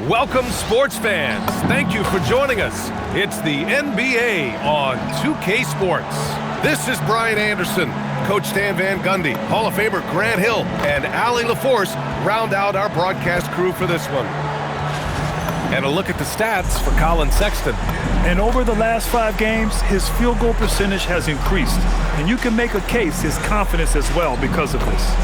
Welcome, sports fans. Thank you for joining us. It's the NBA on 2K Sports. This is Brian Anderson. Coach Stan Van Gundy, Hall of Famer Grant Hill, and Allie LaForce round out our broadcast crew for this one. And a look at the stats for Collin Sexton. And over the last 5 games, his field goal percentage has increased. And you can make a case his confidence as well because of this.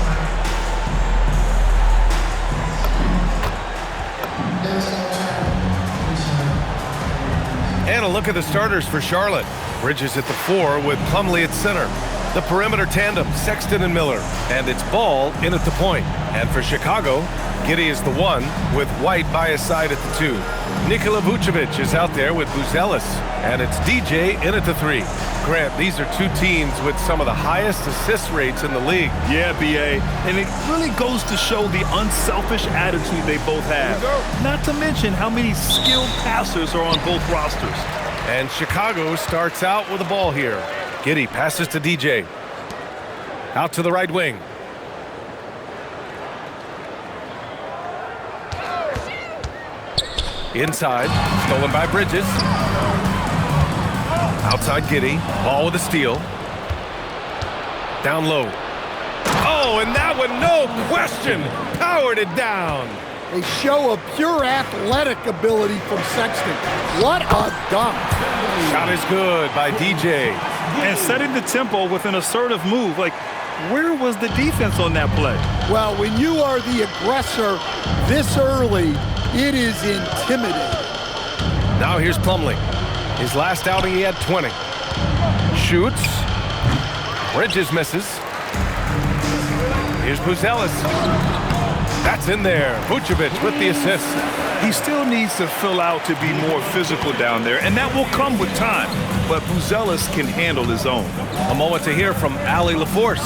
And a look at the starters for Charlotte. Bridges at the 4 with Plumlee at center. The perimeter tandem, Sexton and Miller. And it's Ball in at the point. And for Chicago, Giddey is the 1 with White by his side at the 2. Nikola Vucevic is out there with Buzelis. And it's DJ in at the 3. Grant, these are 2 teams with some of the highest assist rates in the league. Yeah, B.A. And it really goes to show the unselfish attitude they both have. Not to mention how many skilled passers are on both rosters. And Chicago starts out with the ball here. Giddey passes to DJ. Out to the right wing. Inside, stolen by Bridges. Outside Giddey, ball with a steal. Down low. Oh, and that one, no question, powered it down. A show of pure athletic ability from Sexton. What a dunk. Shot is good by DJ. And setting the tempo with an assertive move. Like, where was the defense on that play? Well, when you are the aggressor this early, it is intimidating. Now here's Plumlee. His last outing, he had 20. Shoots. Bridges misses. Here's Buzelis. That's in there. Vucevic with the assist. He still needs to fill out to be more physical down there, and that will come with time. But Buzelis can handle his own. A moment to hear from Allie LaForce.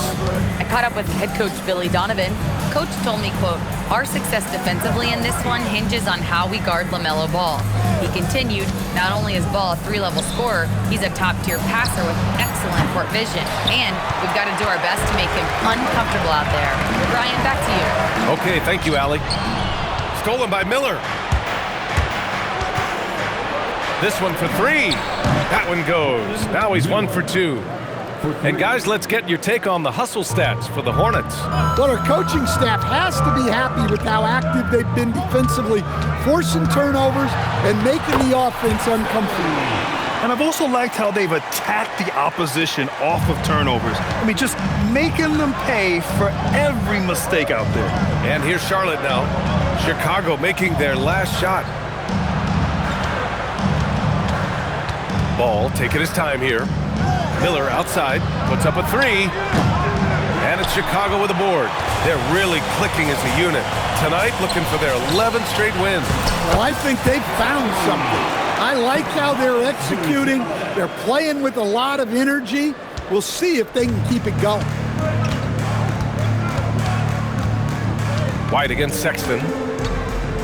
I caught up with head coach Billy Donovan. Coach told me, quote, "Our success defensively in this one hinges on how we guard LaMelo Ball." He continued, not only is Ball a 3-level scorer, he's a top-tier passer with excellent court vision. And we've got to do our best to make him uncomfortable out there. Brian, back to you. Okay, thank you, Allie. Stolen by Miller. This one for 3. That one goes. Now he's 1 for 2. And guys, let's get your take on the hustle stats for the Hornets. But our coaching staff has to be happy with how active they've been defensively, forcing turnovers and making the offense uncomfortable. And I've also liked how they've attacked the opposition off of turnovers. I mean, just making them pay for every mistake out there. And here's Charlotte now. Chicago making their last shot. Ball taking his time here. Miller outside, puts up a 3. And it's Chicago with a board. They're really clicking as a unit. Tonight, looking for their 11th straight win. Well, I think they've found something. I like how they're executing. They're playing with a lot of energy. We'll see if they can keep it going. White against Sexton.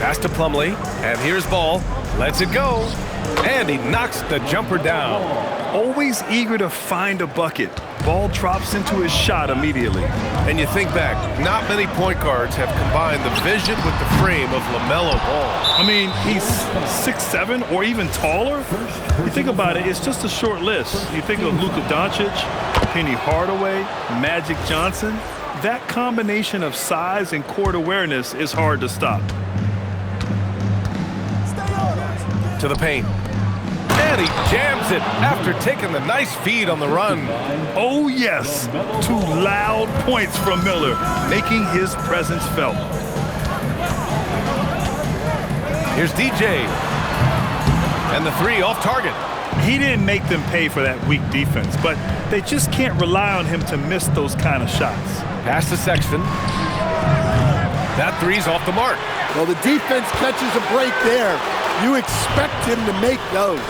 Pass to Plumlee. And here's Ball. Lets it go. And he knocks the jumper down. Always eager to find a bucket. Ball drops into his shot immediately. And you think back, not many point guards have combined the vision with the frame of LaMelo Ball. I mean, he's 6'7" or even taller. You think about it, it's just a short list. You think of Luka Doncic, Penny Hardaway, Magic Johnson. That combination of size and court awareness is hard to stop. To the paint. And he jams it after taking the nice feed on the run. Oh, yes. 2 loud points from Miller, making his presence felt. Here's DJ. And the 3 off target. He didn't make them pay for that weak defense, but they just can't rely on him to miss those kind of shots. Pass to Sexton. That 3's off the mark. Well, the defense catches a break there. You expect him to make those.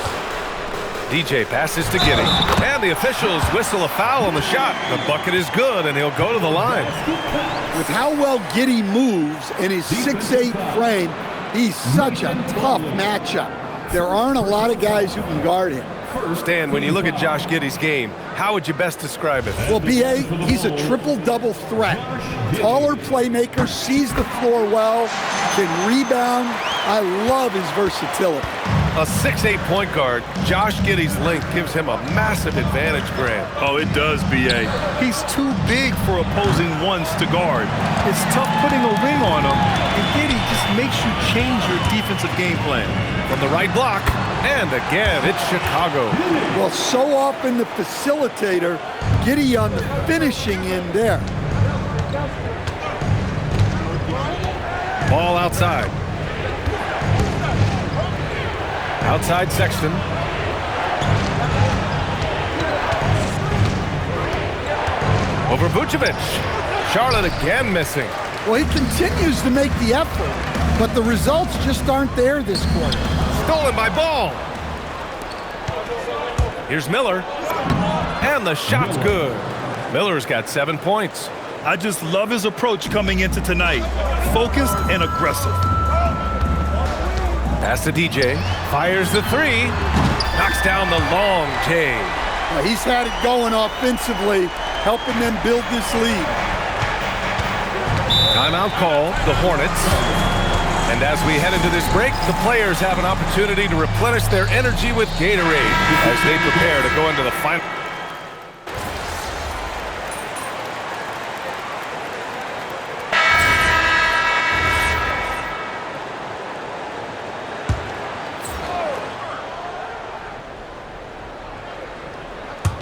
DJ passes to Giddey. And the officials whistle a foul on the shot. The bucket is good, and he'll go to the line. With how well Giddey moves and his 6'8" frame, he's such a tough matchup. There aren't a lot of guys who can guard him. Stan, when you look at Josh Giddey's game, how would you best describe it? Well, B.A., he's a triple-double threat. Taller playmaker, sees the floor well, can rebound. I love his versatility. A 6'8" point guard, Josh Giddey's length gives him a massive advantage, Grant. Oh, it does, B.A. He's too big for opposing ones to guard. It's tough putting a wing on him, and Giddey just makes you change your defensive game plan. From the right block, and again, it's Chicago. Well, so often the facilitator, Giddey on the finishing end there. Ball outside. Outside Sexton. Over Vucevic. Charlotte again missing. Well, he continues to make the effort, but the results just aren't there this quarter. Stolen by Ball. Here's Miller. And the shot's good. Miller's got 7 points. I just love his approach coming into tonight. Focused and aggressive. Pass to DJ. Fires the three. Knocks down the long J. He's had it going offensively, helping them build this lead. Timeout call, the Hornets. And as we head into this break, the players have an opportunity to replenish their energy with Gatorade as they prepare to go into the final.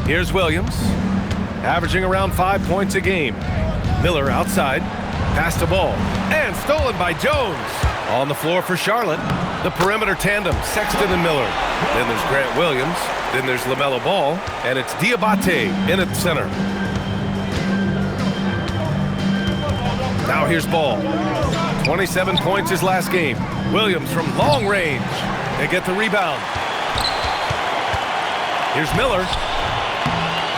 Here's Williams, averaging around 5 points a game. Miller outside, pass to Ball, and stolen by Jones. On the floor for Charlotte, the perimeter tandem, Sexton and Miller. Then there's Grant Williams, then there's LaMelo Ball, and it's Diabate in at center. Now here's Ball. 27 points his last game. Williams from long range. They get the rebound. Here's Miller.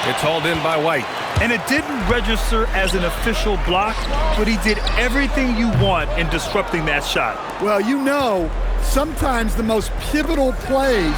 It's hauled in by White. And it didn't register as an official block, but he did everything you want in disrupting that shot. Well, you know, sometimes the most pivotal plays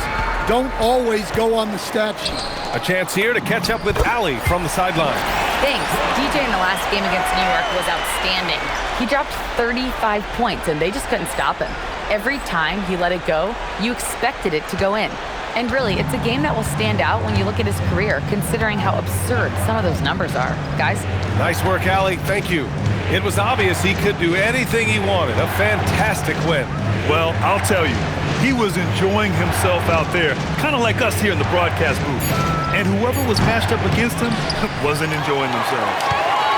don't always go on the stat sheet. A chance here to catch up with Allie from the sideline. Thanks. DJ in the last game against New York was outstanding. He dropped 35 points, and they just couldn't stop him. Every time he let it go, you expected it to go in. And really, it's a game that will stand out when you look at his career, considering how absurd some of those numbers are. Guys? Nice work, Allie. Thank you. It was obvious he could do anything he wanted. A fantastic win. Well, I'll tell you, he was enjoying himself out there, kind of like us here in the broadcast booth. And whoever was matched up against him wasn't enjoying themselves.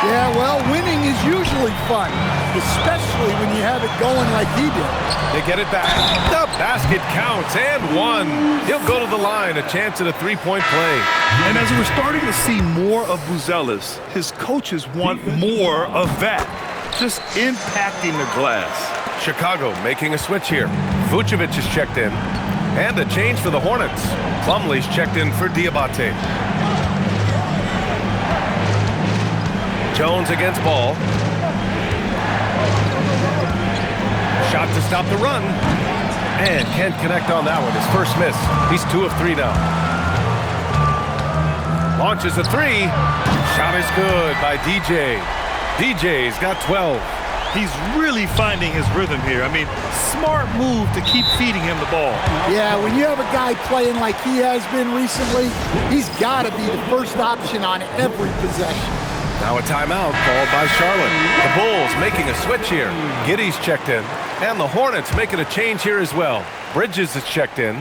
Yeah, well, winning is usually fun, especially when you have it going like he did. They get it back. The basket counts, and one. He'll go to the line, a chance at a three-point play. And as we're starting to see more of Buzelis, his coaches want more of that, just impacting the glass. Chicago making a switch here. Vucevic is checked in. And a change for the Hornets. Plumlee's checked in for Diabate. Jones against Ball. Shot to stop the run. And can't connect on that one. His first miss. He's 2 of 3 now. Launches a three. Shot is good by DJ. DJ's got 12. He's really finding his rhythm here. I mean, smart move to keep feeding him the ball. Yeah, when you have a guy playing like he has been recently, he's got to be the first option on every possession. Now a timeout called by Charlotte. The Bulls making a switch here. Giddey's checked in. And the Hornets making a change here as well. Bridges is checked in.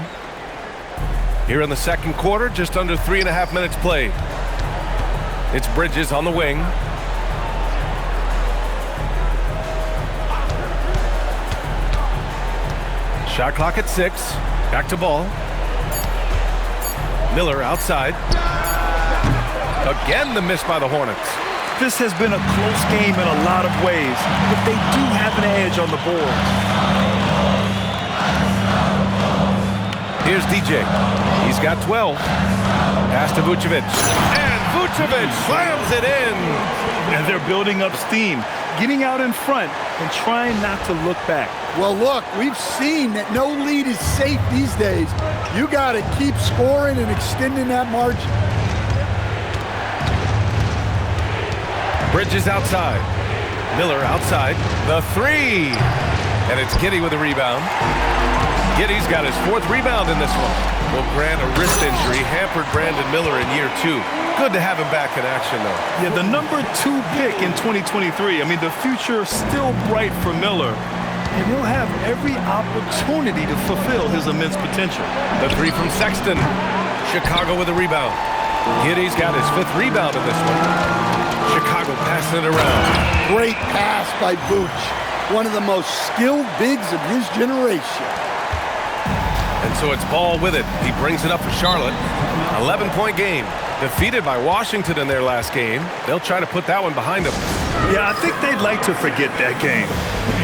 Here in the second quarter, just under 3.5 minutes played. It's Bridges on the wing. Shot clock at 6. Back to Ball. Miller outside. Again, the miss by the Hornets. This has been a close game in a lot of ways, but they do have an edge on the board. Here's DJ. He's got 12. Pass to Vucevic. And Vucevic slams it in. And they're building up steam. getting out in front and trying not to look back. Well, look, we've seen that no lead is safe these days. You got to keep scoring and extending that margin. Bridges outside. Miller outside. The three. And it's Giddey with a rebound. Giddey's got his 4th rebound in this one. Well, Grant, a wrist injury hampered Brandon Miller in year 2. Good to have him back in action, though. Yeah, the number 2 pick in 2023. I mean, the future still bright for Miller. And he'll have every opportunity to fulfill his immense potential. The three from Sexton. Chicago with a rebound. Giddey's got his 5th rebound in this one. Chicago passing it around. Great pass by Vooch. One of the most skilled bigs of his generation. And so it's Ball with it. He brings it up for Charlotte. 11-point game. Defeated by Washington in their last game. They'll try to put that one behind them. Yeah, I think they'd like to forget that game.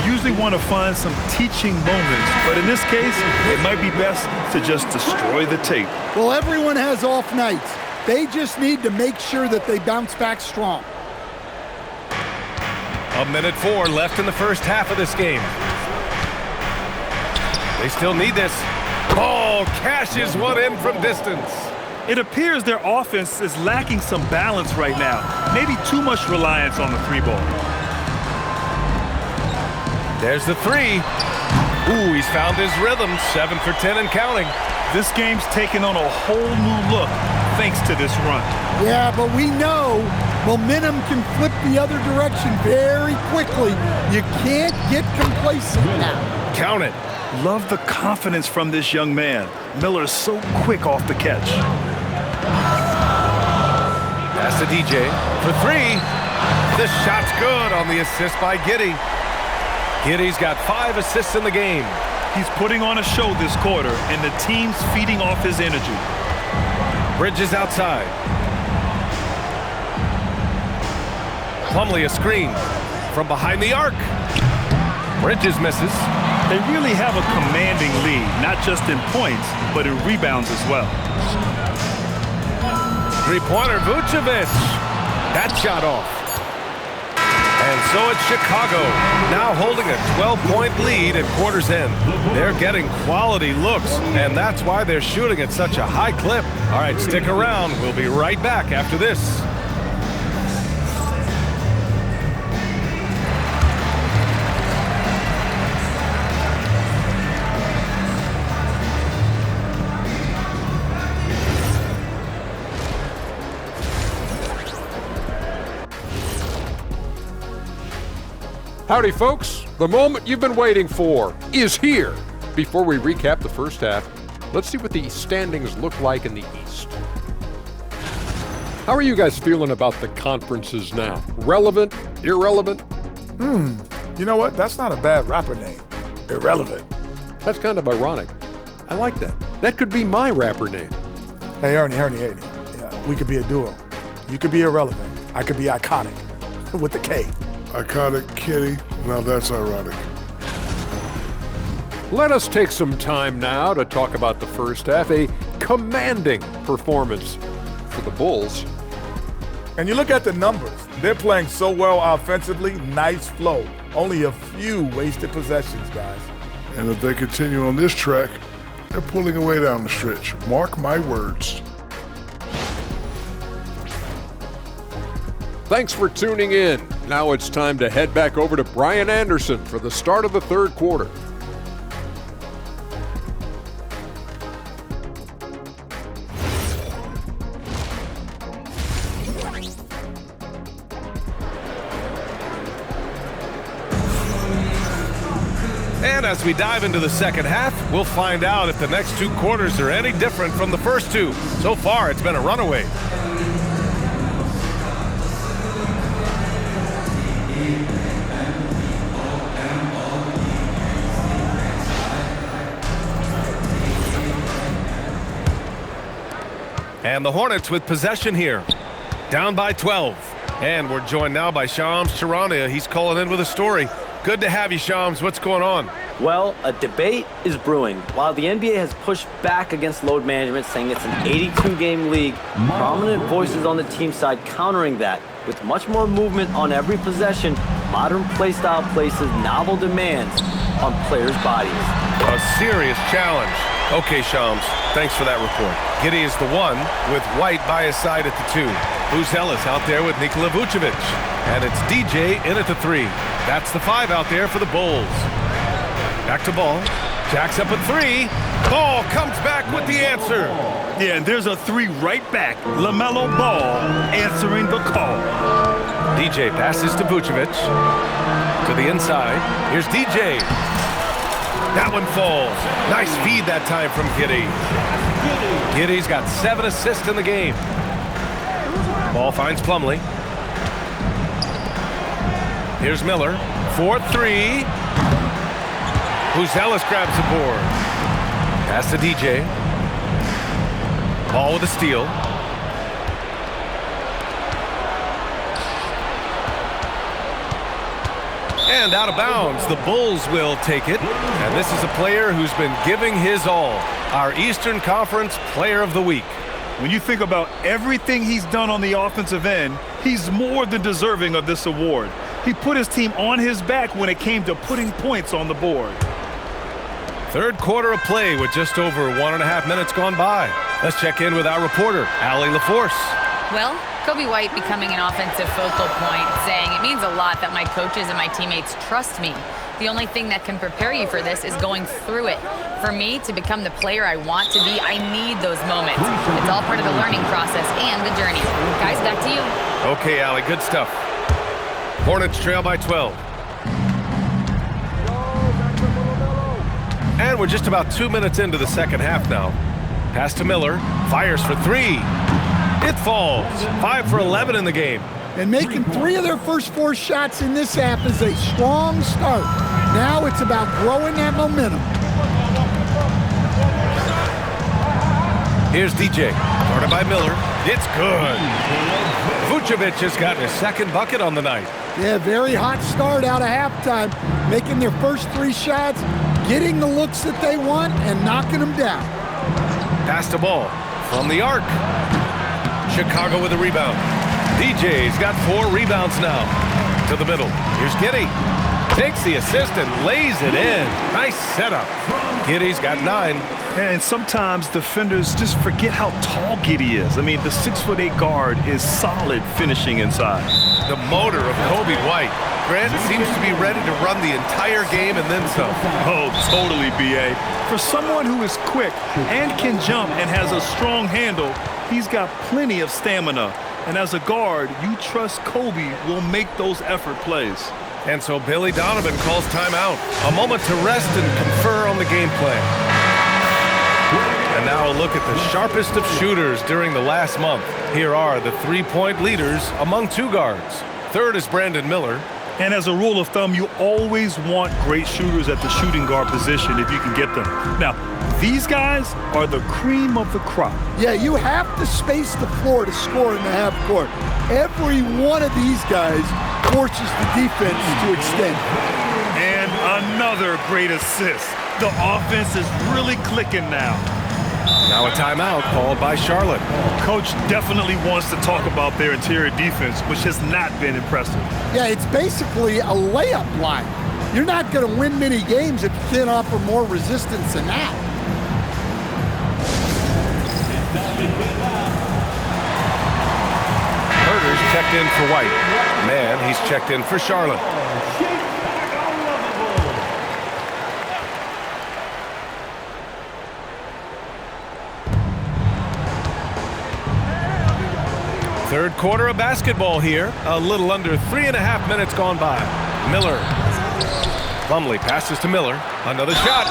You usually want to find some teaching moments, but in this case, it might be best to just destroy the tape. Well, everyone has off nights. They just need to make sure that they bounce back strong. 1:04 left in the first half of this game. They still need this. Ball cashes one in from distance. It appears their offense is lacking some balance right now. Maybe too much reliance on the 3-ball. There's the 3. Ooh, he's found his rhythm. 7 for 10 and counting. This game's taken on a whole new look thanks to this run. Yeah, but we know momentum can flip the other direction very quickly. You can't get complacent now. Count it. Love the confidence from this young man. Miller is so quick off the catch. Pass to DJ for 3. The shot's good on the assist by Giddey. Giddey's got 5 assists in the game. He's putting on a show this quarter, and the team's feeding off his energy. Bridges outside. Plumlee a screen from behind the arc. Bridges misses. They really have a commanding lead, not just in points, but in rebounds as well. Three-pointer, Vucevic. That shot off. And so it's Chicago, now holding a 12-point lead at quarter's end. They're getting quality looks, and that's why they're shooting at such a high clip. All right, stick around. We'll be right back after this. Howdy, folks. The moment you've been waiting for is here. Before we recap the first half, let's see what the standings look like in the East. How are you guys feeling about the conferences now? Relevant? Irrelevant? You know what? That's not a bad rapper name. Irrelevant. That's kind of ironic. I like that. That could be my rapper name. Hey, Ernie. Yeah, we could be a duo. You could be irrelevant. I could be iconic. With the K. Iconic Kitty. Now that's ironic. Let us take some time now to talk about the first half. A commanding performance for the Bulls. And you look at the numbers. They're playing so well offensively. Nice flow. Only a few wasted possessions, guys. And if they continue on this track, they're pulling away down the stretch. Mark my words. Thanks for tuning in. Now it's time to head back over to Brian Anderson for the start of the third quarter. And as we dive into the second half, we'll find out if the next 2 quarters are any different from the first 2. So far, it's been a runaway. And the Hornets with possession here, down by 12. And we're joined now by Shams Charania. He's calling in with a story. Good to have you, Shams. What's going on? Well, a debate is brewing. While the NBA has pushed back against load management, saying it's an 82-game league, prominent voices on the team side countering that with much more movement on every possession modern play style places novel demands on players' bodies. A serious challenge. Okay, Shams, thanks for that report. Giddey is the 1 with White by his side at the 2. Buzelis out there with Nikola Vucevic. And it's DJ in at the 3. That's the 5 out there for the Bulls. Back to Ball. Jacks up a 3. Ball comes back with the answer. Yeah, and there's a 3 right back. LaMelo Ball answering the call. DJ passes to Vucevic. To the inside. Here's DJ. That one falls. Nice feed that time from Giddey. Giddey's got 7 assists in the game. Ball finds Plumlee. Here's Miller. 4-3. Buzelis grabs the board. Pass to DJ. Ball with a steal. And out of bounds, the Bulls will take it. And this is a player who's been giving his all. Our Eastern Conference Player of the Week. When you think about everything he's done on the offensive end, he's more than deserving of this award. He put his team on his back when it came to putting points on the board. Third quarter of play with just over 1.5 minutes gone by. Let's check in with our reporter, Allie LaForce. Well, Coby White becoming an offensive focal point, saying it means a lot that my coaches and my teammates trust me. The only thing that can prepare you for this is going through it. For me to become the player I want to be, I need those moments. It's all part of the learning process and the journey. Guys, back to you. Okay, Allie, good stuff. Hornets trail by 12. And we're just about 2 minutes into the second half now. Pass to Miller. Fires for 3. It falls. 5 for 11 in the game. And making 3 of their first 4 shots in this half is a strong start. Now it's about growing that momentum. Here's DJ. Guarded by Miller. It's good. Vucevic has gotten his second bucket on the night. Yeah, very hot start out of halftime. Making their first 3 shots, getting the looks that they want, and knocking them down. Pass to Ball from the arc. Chicago with a rebound. DJ's got 4 rebounds now. To the middle. Here's Giddey. Takes the assist and lays it in. Nice setup. Giddey's got 9. And sometimes defenders just forget how tall Giddey is. I mean, the 6'8" guard is solid finishing inside. The motor of Coby White. Grant seems to be ready to run the entire game and then some. Oh, totally, B.A. For someone who is quick and can jump and has a strong handle, he's got plenty of stamina. And as a guard, you trust Coby will make those effort plays. And so Billy Donovan calls timeout. A moment to rest and confer on the game plan. And now a look at the sharpest of shooters during the last month. Here are the 3-point leaders among 2 guards. Third is Brandon Miller. And as a rule of thumb, you always want great shooters at the shooting guard position if you can get them. Now, these guys are the cream of the crop. Yeah, you have to space the floor to score in the half court. Every one of these guys forces the defense to extend. And another great assist. The offense is really clicking now. Now a timeout called by Charlotte. Coach definitely wants to talk about their interior defense, which has not been impressive. Yeah, it's basically a layup line. You're not going to win many games if you can't offer more resistance than that. Herter's checked in for White. Man, he's checked in for Charlotte. Third quarter of basketball here. A little under 3.5 minutes gone by. Miller. Plumlee passes to Miller. Another shot.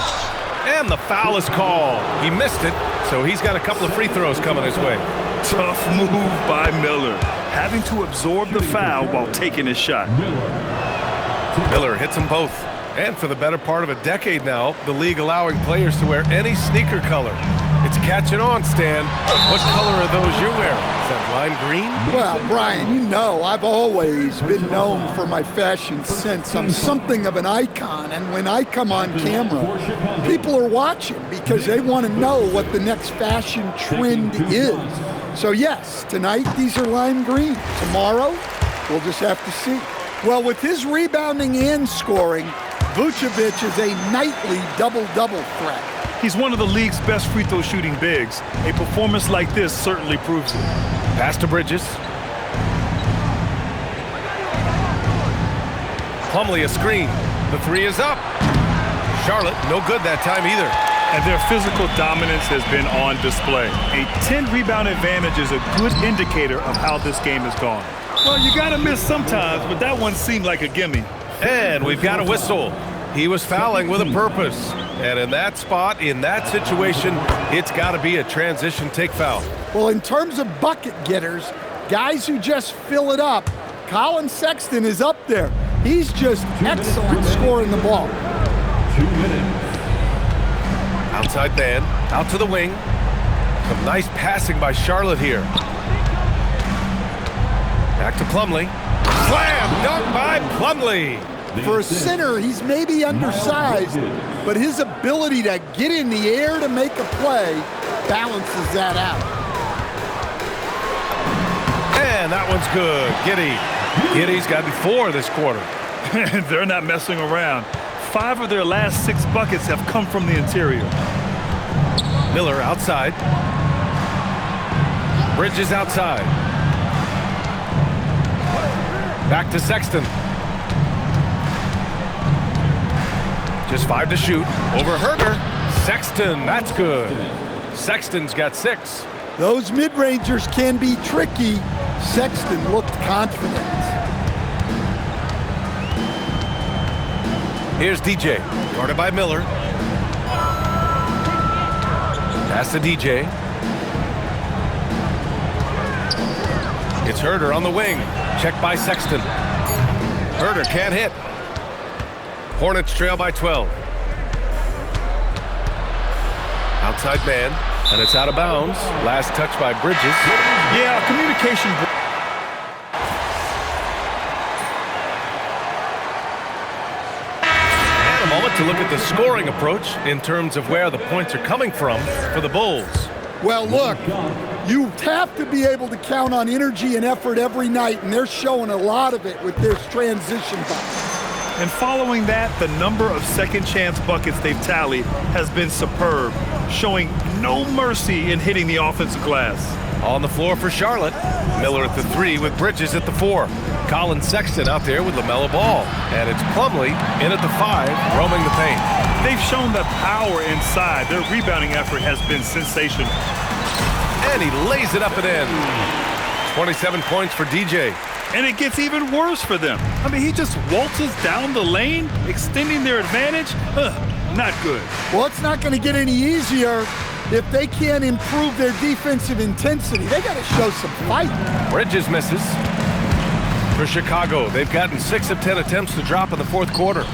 And the foul is called. He missed it, so he's got a couple of free throws coming his way. Tough move by Miller, having to absorb the foul while taking his shot. Miller hits them both. And for the better part of a decade now, the league allowing players to wear any sneaker color. It's catching on, Stan. What color are those you're wearing? Is that lime green? Well, Brian, you know I've always been known for my fashion sense. I'm something of an icon, and when I come on camera, people are watching because they want to know what the next fashion trend is. So yes, tonight these are lime green. Tomorrow, we'll just have to see. Well, with his rebounding and scoring, Vucevic is a nightly double-double threat. He's one of the league's best free throw shooting bigs. A performance like this certainly proves it. Pass to Bridges. Plumlee a screen. The three is up. Charlotte, no good that time either. And their physical dominance has been on display. A 10-rebound advantage is a good indicator of how this game has gone. Well, you gotta miss sometimes, but that one seemed like a gimme. And we've got a whistle. He was fouling with a purpose. And in that spot, in that situation, it's got to be a transition take foul. Well, in terms of bucket getters, guys who just fill it up, Colin Sexton is up there. He's just excellent scoring the ball. 2 minutes. Outside man, out to the wing. Some nice passing by Charlotte here. Back to Plumlee. Slam dunk by Plumlee. For a center, he's maybe undersized, but his ability to get in the air to make a play balances that out. And that one's good. Giddy's got 4 this quarter. They're not messing around. 5 of their last 6 buckets have come from the interior. Miller outside. Bridges outside. Back to Sexton. Just 5 to shoot. Over Herter. Sexton, that's good. Sexton's got 6. Those mid-rangers can be tricky. Sexton looked confident. Here's DJ, guarded by Miller. Pass to DJ. It's Herter on the wing. Checked by Sexton. Herter can't hit. Hornets trail by 12. Outside man, and it's out of bounds. Last touch by Bridges. Yeah, communication. And a moment to look at the scoring approach in terms of where the points are coming from for the Bulls. Well, look, you have to be able to count on energy and effort every night, and they're showing a lot of it with their transition buckets. And following that, the number of second chance buckets they've tallied has been superb, showing no mercy in hitting the offensive glass. On the floor for Charlotte. Miller at the 3 with Bridges at the 4. Colin Sexton out there with LaMelo Ball. And it's Plumlee in at the 5, roaming the paint. They've shown the power inside. Their rebounding effort has been sensational. And he lays it up and in. 27 points for DJ. And it gets even worse for them. I mean, he just waltzes down the lane, extending their advantage. Not good. Well, it's not going to get any easier if they can't improve their defensive intensity. They got to show some fight. Bridges misses. For Chicago, they've gotten 6 of 10 attempts to drop in the 4th quarter.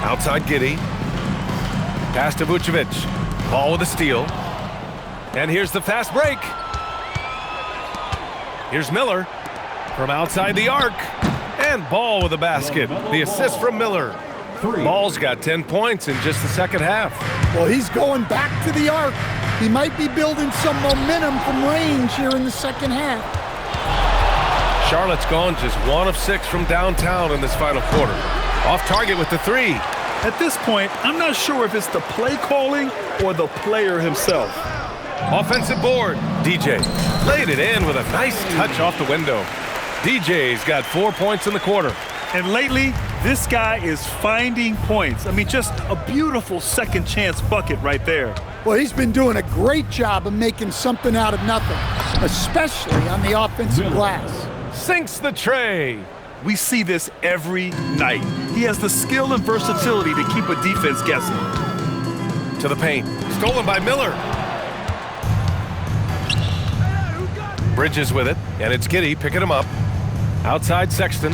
Outside Giddey. Pass to Vucevic. Ball with a steal. And here's the fast break. Here's Miller from outside the arc. And Ball with a basket. The assist from Miller. Ball's got 10 points in just the second half. Well, he's going back to the arc. He might be building some momentum from range here in the second half. Charlotte's gone just 1 of 6 from downtown in this final quarter. Off target with the 3. At this point, I'm not sure if it's the play calling or the player himself. Offensive board. DJ laid it in with a nice touch off the window. DJ's got 4 points in the quarter. And lately, this guy is finding points. I mean, just a beautiful second chance bucket right there. Well, he's been doing a great job of making something out of nothing, especially on the offensive glass. Sinks the tray. We see this every night. He has the skill and versatility to keep a defense guessing. To the paint. Stolen by Miller. Bridges with it, and it's Giddey picking him up. Outside Sexton.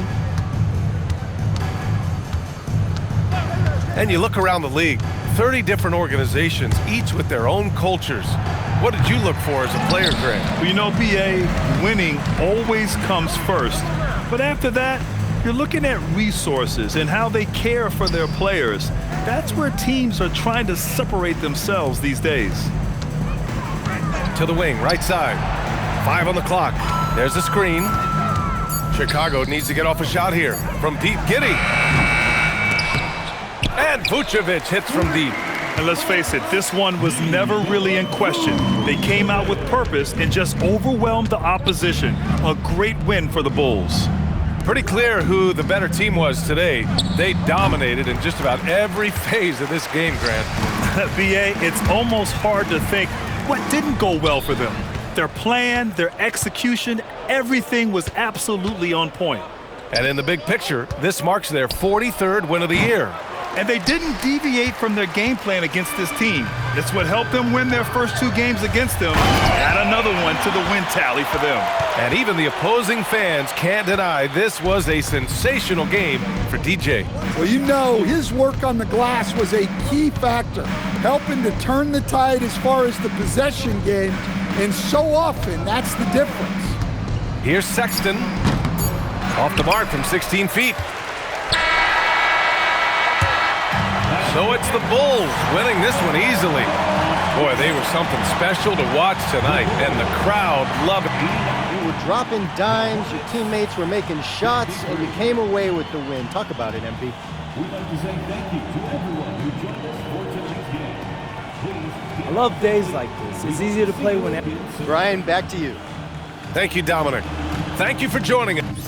And you look around the league, 30 different organizations, each with their own cultures. What did you look for as a player, Greg? Well, you know, BA, winning always comes first. But after that, you're looking at resources and how they care for their players. That's where teams are trying to separate themselves these days. To the wing, right side. 5 on the clock. There's a screen. Chicago needs to get off a shot here from deep. Giddey. And Vucevic hits from deep. And let's face it, this one was never really in question. They came out with purpose and just overwhelmed the opposition. A great win for the Bulls. Pretty clear who the better team was today. They dominated in just about every phase of this game, Grant. BA, it's almost hard to think what didn't go well for them. Their plan, their execution, everything was absolutely on point. And in the big picture, this marks their 43rd win of the year. And they didn't deviate from their game plan against this team. It's what helped them win their first 2 games against them. Add another one to the win tally for them. And even the opposing fans can't deny this was a sensational game for DJ. Well, you know, his work on the glass was a key factor, helping to turn the tide as far as the possession game, and so often that's the difference. Here's Sexton. Off the mark from 16 feet. So it's the Bulls winning this one easily. Boy, they were something special to watch tonight, and the crowd loved it. You were dropping dimes, your teammates were making shots, and you came away with the win. Talk about it, MP. We'd like to say thank you to everyone who joined us for tonight's game. Please, I love days like this. It's easy to play when... Brian, back to you. Thank you, Dominic. Thank you for joining us.